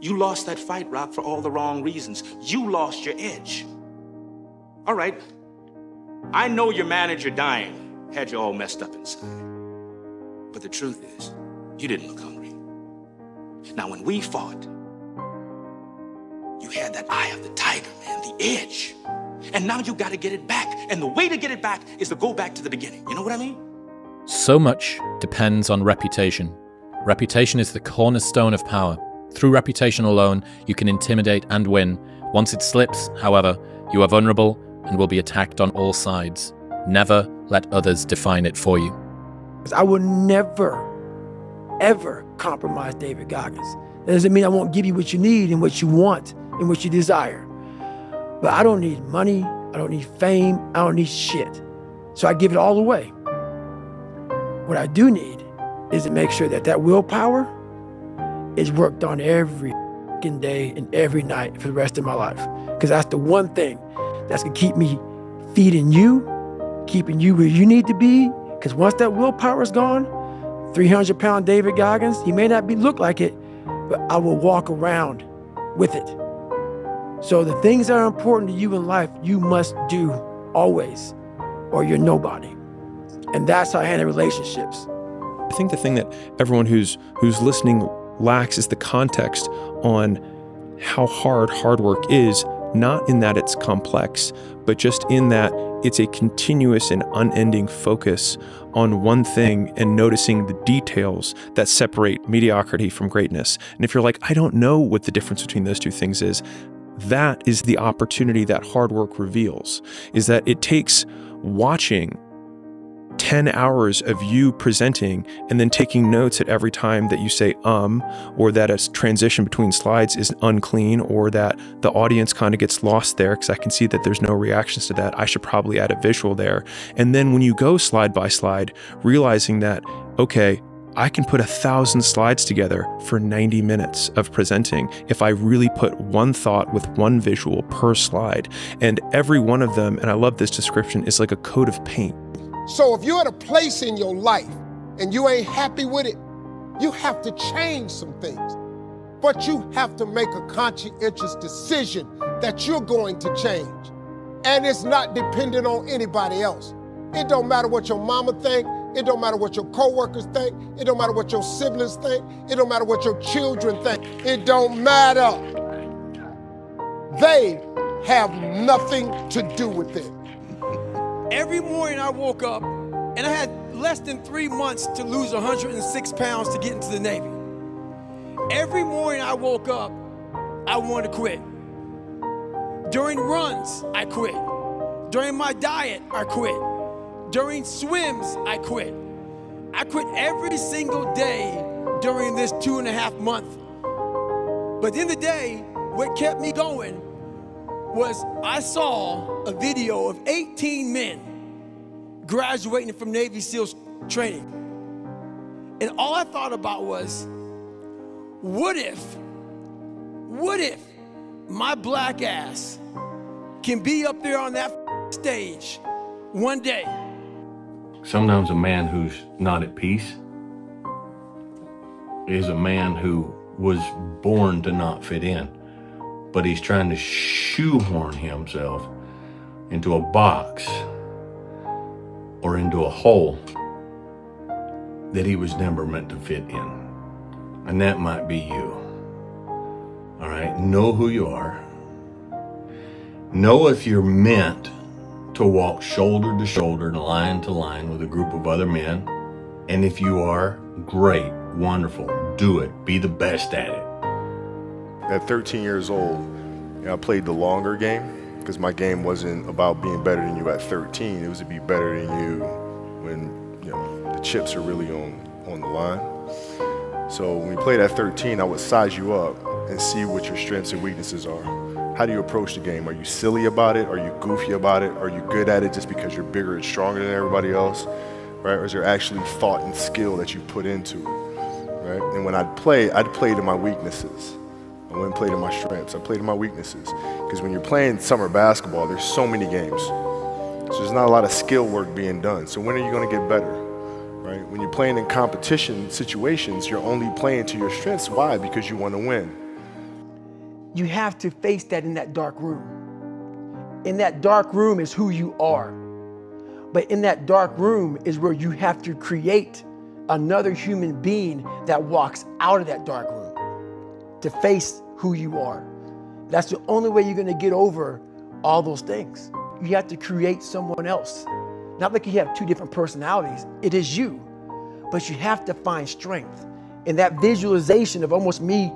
You lost that fight, Rock, for all the wrong reasons. You lost your edge. All right, I know your manager dying had you all messed up inside. But the truth is, you didn't look hungry. Now, when we fought, you had that eye of the tiger, man, the edge. And now you got to get it back. And the way to get it back is to go back to the beginning. You know what I mean? So much depends on reputation. Reputation is the cornerstone of power. Through reputation alone, you can intimidate and win. Once it slips, however, you are vulnerable and will be attacked on all sides. Never let others define it for you. I will never, ever compromise David Goggins. That doesn't mean I won't give you what you need and what you want and what you desire. But I don't need money, I don't need fame, I don't need shit. So I give it all away. What I do need is to make sure that that willpower is worked on every fucking day and every night for the rest of my life. Because that's the one thing that's gonna keep me feeding you, keeping you where you need to be. Because once that willpower is gone, 300-pound David Goggins, he may not look like it, but I will walk around with it. So the things that are important to you in life, you must do always, or you're nobody. And that's how I handle relationships. I think the thing that everyone who's listening lacks is the context on how hard work is, not in that it's complex, but just in that it's a continuous and unending focus on one thing and noticing the details that separate mediocrity from greatness. And if you're like, I don't know what the difference between those two things is, that is the opportunity that hard work reveals, is that it takes watching 10 hours of you presenting and then taking notes at every time that you say or that a transition between slides is unclean, or that the audience kind of gets lost there because I can see that there's no reactions to that. I should probably add a visual there. And then when you go slide by slide, realizing that, okay, I can put 1,000 slides together for 90 minutes of presenting if I really put one thought with one visual per slide. And every one of them, and I love this description, is like a coat of paint. So if you're at a place in your life and you ain't happy with it, you have to change some things. But you have to make a conscientious decision that you're going to change. And it's not dependent on anybody else. It don't matter what your mama think. It don't matter what your coworkers think. It don't matter what your siblings think. It don't matter what your children think. It don't matter. They have nothing to do with it. Every morning I woke up and I had less than 3 months to lose 106 pounds to get into the Navy. Every morning I woke up, I wanted to quit. During runs, I quit. During my diet, I quit. During swims, I quit. I quit every single day during this 2.5 months. But at the end of the day, what kept me going was I saw a video of 18 men graduating from Navy SEALs training. And all I thought about was, what if my black ass can be up there on that stage one day? Sometimes a man who's not at peace is a man who was born to not fit in, but he's trying to shoehorn himself into a box or into a hole that he was never meant to fit in. And that might be you. All right, know who you are. Know if you're meant to walk shoulder to shoulder and line to line with a group of other men. And if you are, great, wonderful, do it, be the best at it. At 13 years old, I played the longer game because my game wasn't about being better than you at 13. It was to be better than you when the chips are really on the line. So when we played at 13, I would size you up and see what your strengths and weaknesses are. How do you approach the game? Are you silly about it? Are you goofy about it? Are you good at it just because you're bigger and stronger than everybody else? Right? Or is there actually thought and skill that you put into it? Right? And when I'd play to my weaknesses. I wouldn't play to my strengths. I played to my weaknesses. Because when you're playing summer basketball, there's so many games. So there's not a lot of skill work being done. So when are you going to get better? Right? When you're playing in competition situations, you're only playing to your strengths. Why? Because you want to win. you have to face that in that dark room. In that dark room is who you are. But in that dark room is where you have to create another human being that walks out of that dark room to face who you are. That's the only way you're gonna get over all those things. You have to create someone else. Not like you have two different personalities, it is you. But you have to find strength. In that visualization of almost me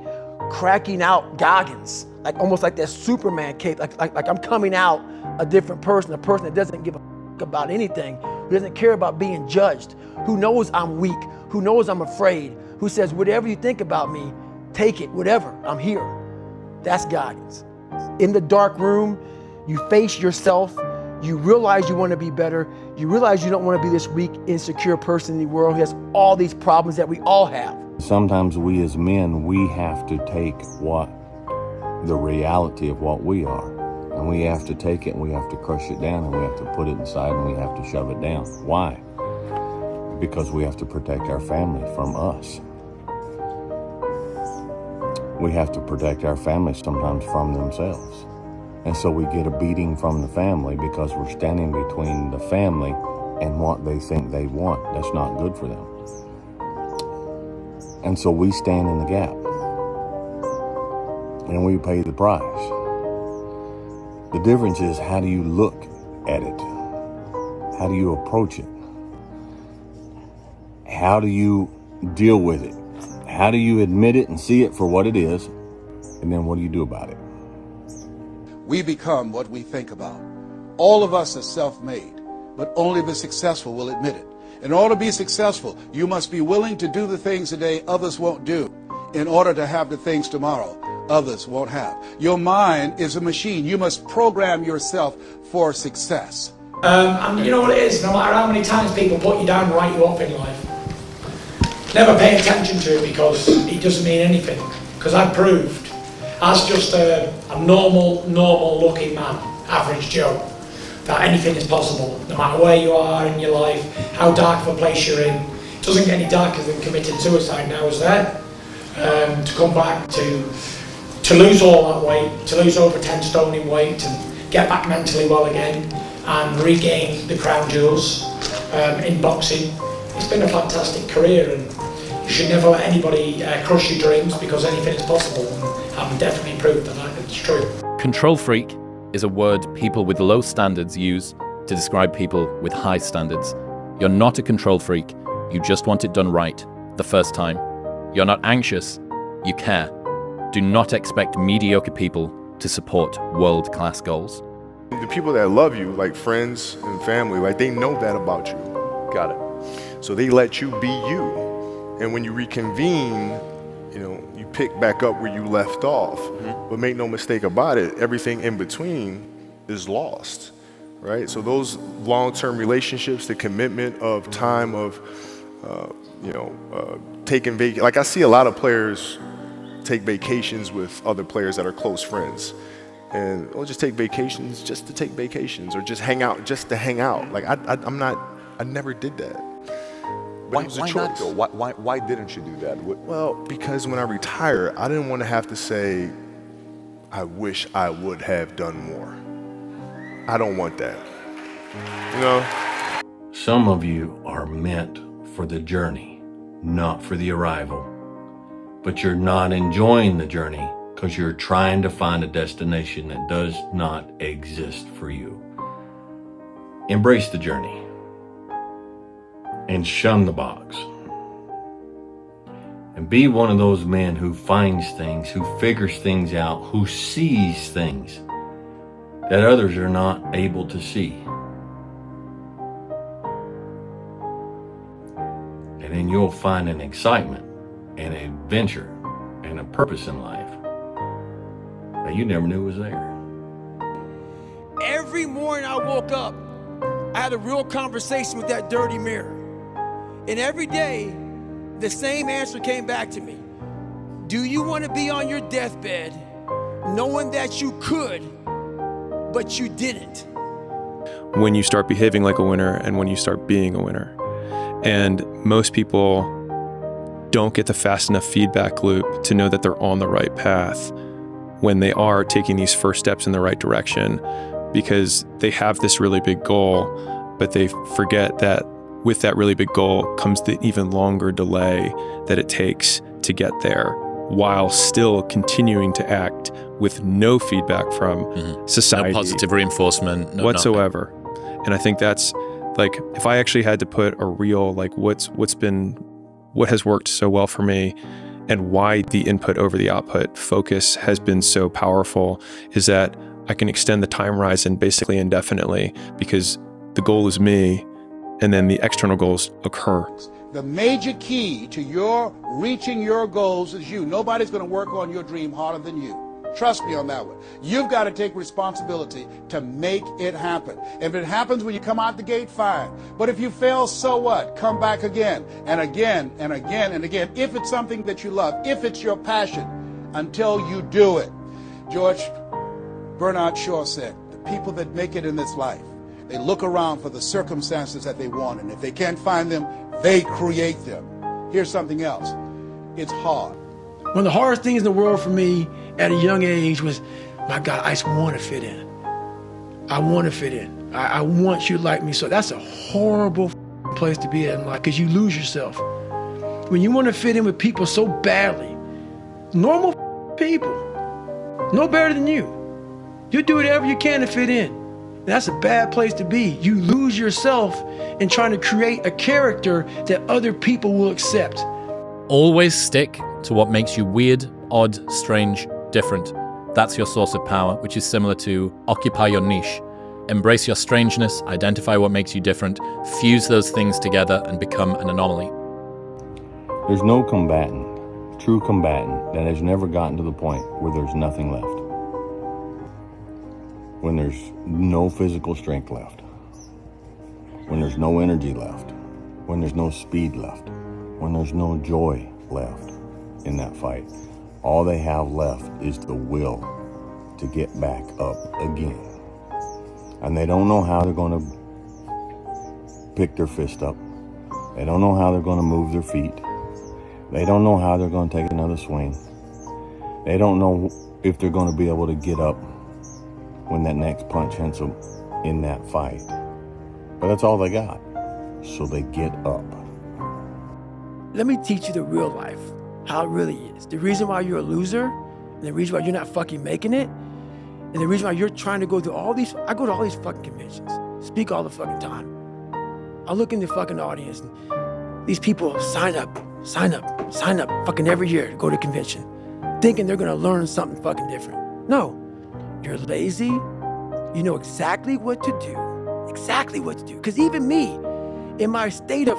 cracking out Goggins, like almost like that Superman cape, like I'm coming out a different person, a person that doesn't give a about anything, who doesn't care about being judged, who knows I'm weak, who knows I'm afraid, who says, whatever you think about me, take it, whatever, I'm here. That's Goggins. In the dark room, you face yourself, you realize you want to be better, you realize you don't want to be this weak, insecure person in the world who has all these problems that we all have. Sometimes we as men, we have to take the reality of what we are, and we have to take it and we have to crush it down and we have to put it inside and we have to shove it down. Why? Because we have to protect our family from us. We have to protect our family sometimes from themselves. And so we get a beating from the family because we're standing between the family and what they think they want. That's not good for them. And so we stand in the gap and we pay the price. The difference is, how do you look at it? How do you approach it? How do you deal with it? How do you admit it and see it for what it is? And then what do you do about it? We become what we think about. All of us are self-made, but only the successful will admit it. In order to be successful, you must be willing to do the things today others won't do in order to have the things tomorrow others won't have. Your mind is a machine. You must program yourself for success. And you know what it is, no matter how many times people put you down and write you up in life, never pay attention to it because it doesn't mean anything. Because I've proved, as just a normal looking man, average Joe, that anything is possible, no matter where you are in your life, how dark of a place you're in. It doesn't get any darker than committing suicide now, is there? To come back to lose all that weight, to lose over 10 stone in weight and get back mentally well again and regain the crown jewels in boxing. It's been a fantastic career, and you should never let anybody crush your dreams because anything is possible, and I've definitely proved that it's true. Control freak is a word people with low standards use to describe people with high standards. You're not a control freak, you just want it done right the first time. You're not anxious, you care. Do not expect mediocre people to support world-class goals. The people that love you, like friends and family, like they know that about you. Got it. So they let you be you. And when you reconvene, you know, you pick back up where you left off. But make no mistake about it, everything in between is lost, right? So those long-term relationships, the commitment of time of, taking vacation. Like I see a lot of players take vacations with other players that are close friends. And we'll just take vacations just to take vacations, or just hang out just to hang out. Like I never did that. But it was a choice. Not though? Why didn't you do that? Well, because when I retire, I didn't want to have to say, I wish I would have done more. I don't want that, you know? Some of you are meant for the journey, not for the arrival. But you're not enjoying the journey because you're trying to find a destination that does not exist for you. Embrace the journey and shun the box. And be one of those men who finds things, who figures things out, who sees things that others are not able to see. And then you'll find an excitement and an adventure and a purpose in life that you never knew was there. Every morning I woke up, I had a real conversation with that dirty mirror. And every day, the same answer came back to me. Do you want to be on your deathbed knowing that you could, but you didn't? When you start behaving like a winner and when you start being a winner. And most people don't get the fast enough feedback loop to know that they're on the right path when they are taking these first steps in the right direction, because they have this really big goal, but they forget that with that really big goal comes the even longer delay that it takes to get there, while still continuing to act with no feedback from society. No positive reinforcement whatsoever. And I think that's like, if I actually had to put a real, like what has worked so well for me and why the input over the output focus has been so powerful, is that I can extend the time horizon basically indefinitely, because the goal is me and then the external goals occur. The major key to your reaching your goals is you. Nobody's going to work on your dream harder than you. Trust me on that one. You've got to take responsibility to make it happen. If it happens when you come out the gate, fine. But if you fail, so what? Come back again and again and again and again. If it's something that you love, if it's your passion, until you do it. George Bernard Shaw said, the people that make it in this life, they look around for the circumstances that they want, and if they can't find them, they create them. Here's something else. It's hard. One of the hardest things in the world for me at a young age was, my God, I just want to fit in. I want to fit in. I want you to like me. So that's a horrible place to be in life, because you lose yourself. When you want to fit in with people so badly, normal people, no better than you. You do whatever you can to fit in. That's a bad place to be. You lose yourself in trying to create a character that other people will accept. Always stick to what makes you weird, odd, strange, different. That's your source of power, which is similar to occupy your niche. Embrace your strangeness, identify what makes you different, fuse those things together, and become an anomaly. There's no true combatant, that has never gotten to the point where there's nothing left. When there's no physical strength left, when there's no energy left, when there's no speed left, when there's no joy left in that fight, all they have left is the will to get back up again. And they don't know how they're going to pick their fist up. They don't know how they're going to move their feet. They don't know how they're going to take another swing. They don't know if they're going to be able to get up when that next punch hits them in that fight. But that's all they got. So they get up. Let me teach you the real life, how it really is. The reason why you're a loser, and the reason why you're not fucking making it, and the reason why you're trying to go through all these, I go to all these fucking conventions, speak all the fucking time. I look in the fucking audience, and these people sign up fucking every year to go to a convention, thinking they're gonna learn something fucking different. No, you're lazy, you know exactly what to do. Because even me, in my state of,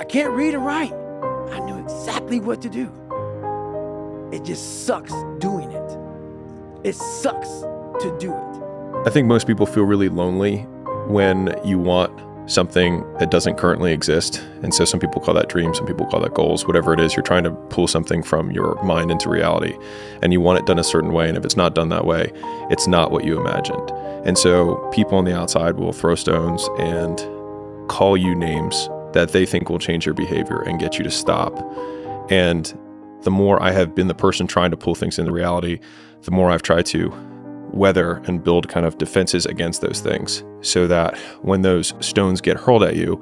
I can't read and write, I knew exactly what to do. It just sucks doing it. It sucks to do it. I think most people feel really lonely when you want something that doesn't currently exist. And so some people call that dreams, some people call that goals, whatever it is, you're trying to pull something from your mind into reality and you want it done a certain way. And if it's not done that way, it's not what you imagined. And so people on the outside will throw stones and call you names that they think will change your behavior and get you to stop. And the more I have been the person trying to pull things into reality, the more I've tried to weather and build kind of defenses against those things, so that when those stones get hurled at you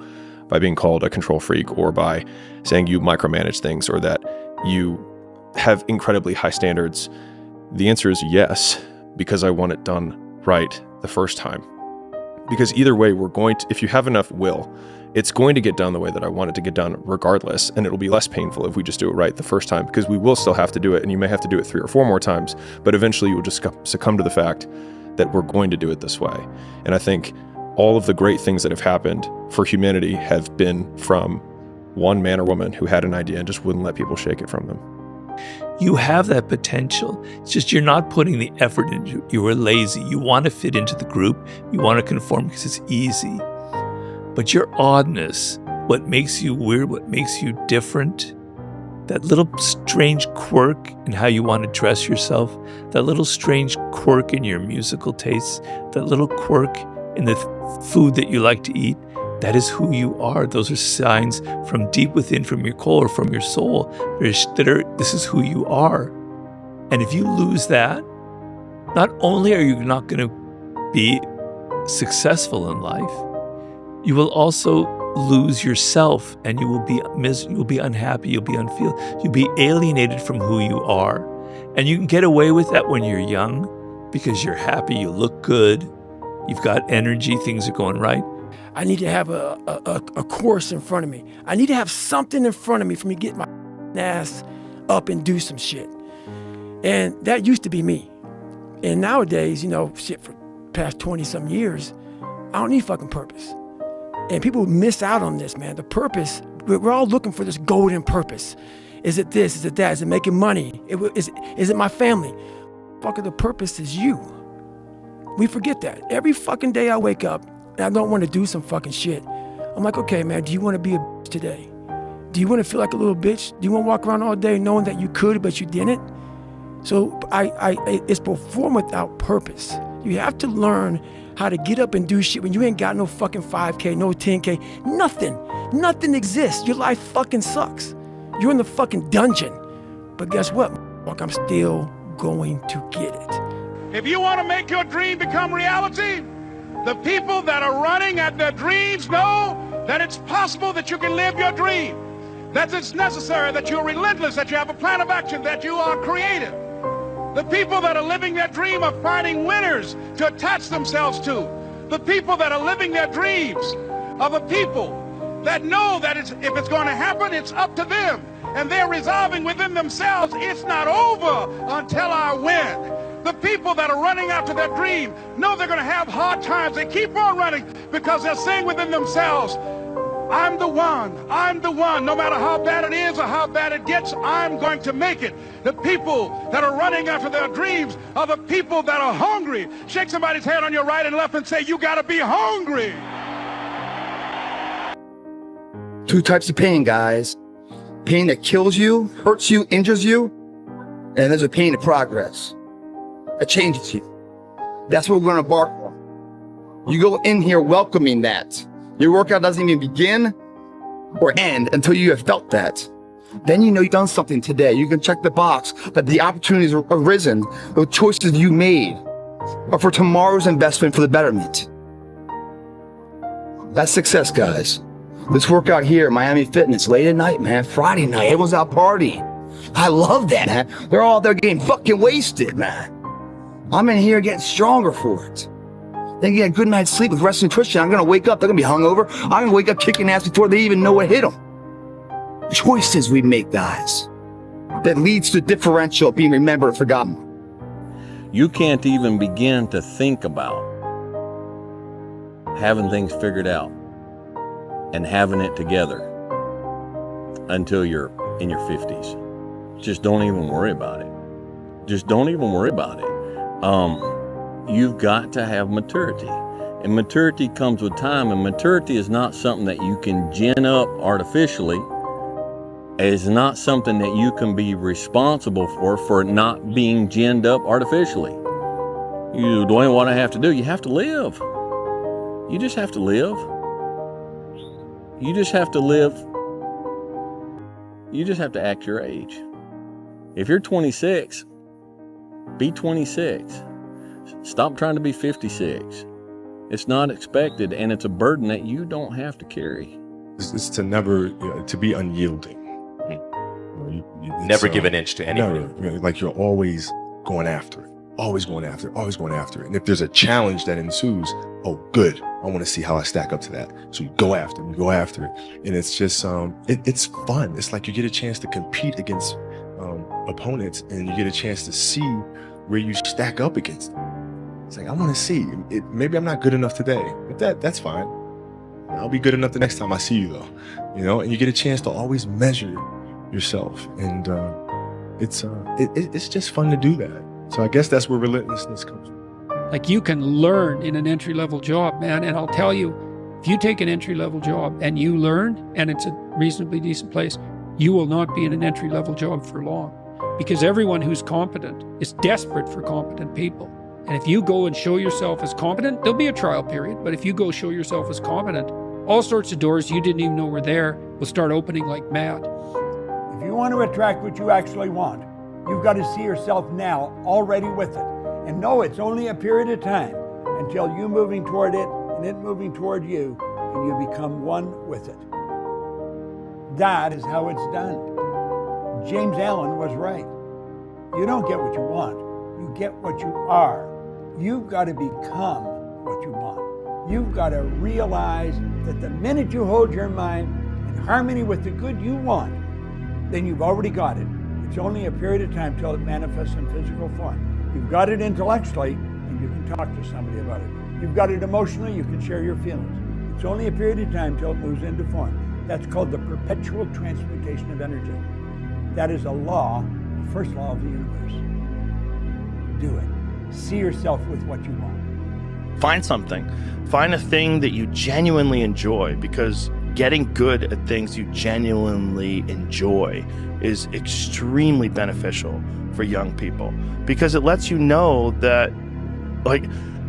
by being called a control freak, or by saying you micromanage things, or that you have incredibly high standards, the answer is yes, because I want it done right the first time. Because either way, if you have enough will, it's going to get done the way that I want it to get done regardless, and it'll be less painful if we just do it right the first time, because we will still have to do it, and you may have to do it 3 or 4 more times, but eventually you will just succumb to the fact that we're going to do it this way. And I think all of the great things that have happened for humanity have been from one man or woman who had an idea and just wouldn't let people shake it from them. You have that potential. It's just you're not putting the effort into it. You are lazy. You want to fit into the group. You want to conform because it's easy. But your oddness, what makes you weird, what makes you different, that little strange quirk in how you want to dress yourself, that little strange quirk in your musical tastes, that little quirk in the food that you like to eat, that is who you are. Those are signs from deep within, from your core, from your soul, this is who you are. And if you lose that, not only are you not going to be successful in life, you will also lose yourself, and you will be you'll be unhappy, you'll be you'll be alienated from who you are. And you can get away with that when you're young because you're happy, you look good, you've got energy, things are going right. I need to have a course in front of me. I need to have something in front of me for me to get my ass up and do some shit. And that used to be me. And nowadays, you know, shit, for past 20-some years, I don't need fucking purpose. And people miss out on this, man. The purpose, we're all looking for this golden purpose. Is it this? Is it that? Is it making money? Is it my family? Fucker, the purpose is you. We forget that. Every fucking day I wake up and I don't want to do some fucking shit. I'm like, okay, man, do you want to be a bitch today? Do you want to feel like a little bitch? Do you want to walk around all day knowing that you could, but you didn't? So it's perform without purpose. You have to learn how to get up and do shit when you ain't got no fucking 5K, no 10K, nothing. Nothing exists. Your life fucking sucks. You're in the fucking dungeon. But guess what? I'm still going to get it. If you want to make your dream become reality, the people that are running at their dreams know that it's possible that you can live your dream, that it's necessary, that you're relentless, that you have a plan of action, that you are creative. The people that are living their dream are finding winners to attach themselves to. The people that are living their dreams are the people that know that if it's going to happen, it's up to them. And they're resolving within themselves, it's not over until I win. The people that are running after their dream know they're going to have hard times. They keep on running because they're saying within themselves, I'm the one, no matter how bad it is or how bad it gets, I'm going to make it. The people that are running after their dreams are the people that are hungry. Shake somebody's hand on your right and left and say, you got to be hungry. Two types of pain, guys. Pain that kills you, hurts you, injures you, and there's a pain of progress. That changes you. That's what we're going to embark on. You go in here welcoming that. Your workout doesn't even begin or end until you have felt that. Then you know you've done something today. You can check the box that the opportunities have arisen, the choices you made are for tomorrow's investment for the betterment. That's success, guys. This workout here at Miami Fitness, late at night, man, Friday night, everyone's out partying. I love that, man. They're all there getting fucking wasted, man. I'm in here getting stronger for it. They get a good night's sleep with rest and nutrition. I'm gonna wake up, they're gonna be hungover. I'm gonna wake up kicking ass before they even know what hit them. Choices we make, guys, that leads to differential being remembered and forgotten. You can't even begin to think about having things figured out and having it together until you're in your 50s. Just don't even worry about it. Just don't even worry about it. You've got to have maturity. And maturity comes with time, and maturity is not something that you can gin up artificially. It's not something that you can be responsible for not being ginned up artificially. You don't what I have to do. You have to live. You just have to live. You just have to live. You just have to act your age. If you're 26, be 26. Stop trying to be 56. It's not expected, and it's a burden that you don't have to carry. It's to never, to be unyielding. Never give an inch to anyone. Never, like you're always going after it. Always going after it, always going after it. And if there's a challenge that ensues, oh, good, I want to see how I stack up to that. So you go after it, And it's just, it's fun. It's like you get a chance to compete against opponents, and you get a chance to see where you stack up against them. It's like, I want to see. Maybe I'm not good enough today, but that's fine. I'll be good enough the next time I see you, though. And you get a chance to always measure yourself. And it's just fun to do that. So I guess that's where relentlessness comes from. Like, you can learn in an entry-level job, man. And I'll tell you, if you take an entry-level job and you learn, and it's a reasonably decent place, you will not be in an entry-level job for long. Because everyone who's competent is desperate for competent people. And if you go and show yourself as competent, there'll be a trial period, but if you go show yourself as competent, all sorts of doors you didn't even know were there will start opening like mad. If you want to attract what you actually want, you've got to see yourself now already with it. and know it's only a period of time until you moving toward it and it moving toward you, and you become one with it. That is how it's done. James Allen was right. You don't get what you want, you get what you are. You've got to become what you want. You've got to realize that the minute you hold your mind in harmony with the good you want, then you've already got it. It's only a period of time till it manifests in physical form. You've got it intellectually, and you can talk to somebody about it. You've got it emotionally, you can share your feelings. It's only a period of time till it moves into form. That's called the perpetual transmutation of energy. That is a law, the first law of the universe. Do it. See yourself with what you want. Find something. Find a thing that you genuinely enjoy, because getting good at things you genuinely enjoy is extremely beneficial for young people, because it lets you know that, like,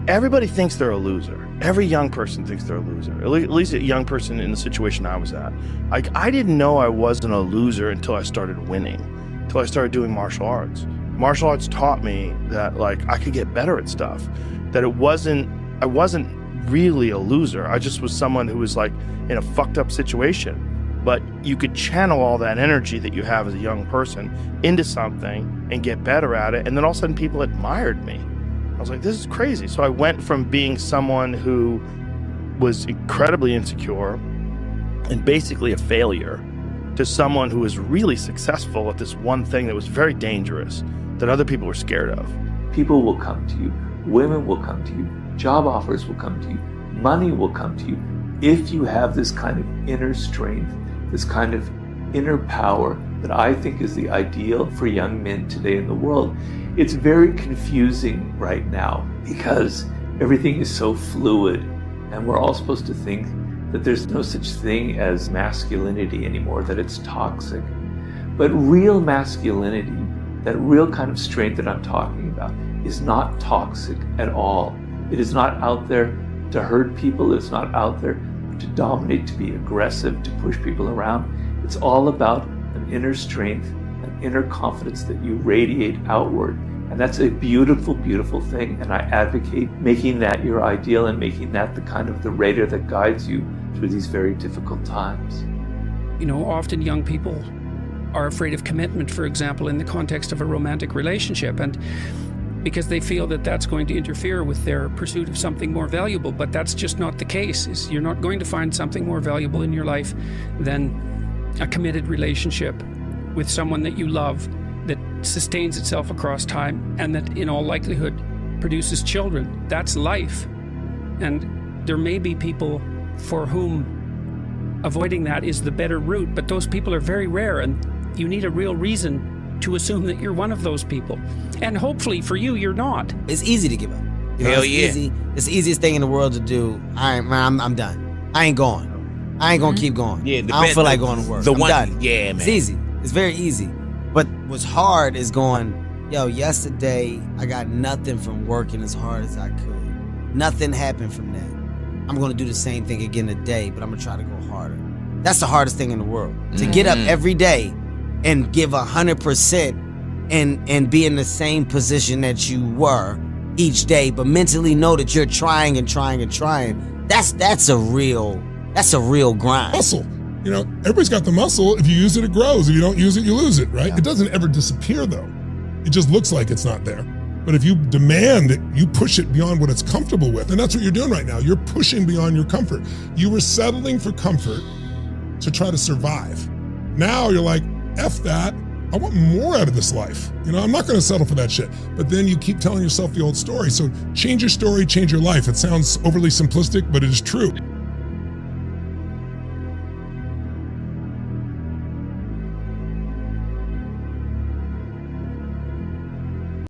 everybody thinks they're a loser. Every young person thinks they're a loser. At least a young person in the situation I was at. Like, I didn't know I wasn't a loser until I started winning, until I started doing martial arts. Martial arts taught me that, like, I could get better at stuff, that I wasn't really a loser. I just was someone who was, like, in a fucked up situation. But you could channel all that energy that you have as a young person into something and get better at it. And then all of a sudden people admired me. I was like, this is crazy. So I went from being someone who was incredibly insecure and basically a failure to someone who was really successful at this one thing that was very dangerous, that other people were scared of. People will come to you. Women will come to you. Job offers will come to you. Money will come to you. If you have this kind of inner strength, this kind of inner power that I think is the ideal for young men today in the world. It's very confusing right now because everything is so fluid, and we're all supposed to think that there's no such thing as masculinity anymore, that it's toxic. But real masculinity, that real kind of strength that I'm talking about, is not toxic at all. It is not out there to hurt people. It's not out there to dominate, to be aggressive, to push people around. It's all about an inner strength, an inner confidence that you radiate outward. And that's a beautiful, beautiful thing. And I advocate making that your ideal and making that the kind of the radar that guides you through these very difficult times. You know, often young people are afraid of commitment, for example, in the context of a romantic relationship, and because they feel that that's going to interfere with their pursuit of something more valuable. But that's just not the case. You're not going to find something more valuable in your life than a committed relationship with someone that you love, that sustains itself across time, and that in all likelihood produces children. That's life. And there may be people for whom avoiding that is the better route, but those people are very rare, and you need a real reason to assume that you're one of those people. And hopefully for you, you're not. It's easy to give up. You know, Hell it's yeah. easy. It's the easiest thing in the world to do. I'm done. I ain't going. I ain't gonna keep going. Yeah, I don't feel like going to work. I'm done. Yeah, man. It's easy. It's very easy. But what's hard is going, yo, yesterday I got nothing from working as hard as I could. Nothing happened from that. I'm gonna do the same thing again today, but I'm gonna try to go harder. That's the hardest thing in the world. To get up every day and give 100% and be in the same position that you were each day, but mentally know that you're trying and trying and trying. That's a real grind. Muscle. You know, everybody's got the muscle. If you use it, it grows. If you don't use it, you lose it, right? Yeah. It doesn't ever disappear, though. It just looks like it's not there. But if you demand that you push it beyond what it's comfortable with, and that's what you're doing right now, you're pushing beyond your comfort. You were settling for comfort to try to survive. Now you're like, F that. I want more out of this life. You know, I'm not going to settle for that shit. But then you keep telling yourself the old story. So change your story, change your life. It sounds overly simplistic, but it is true.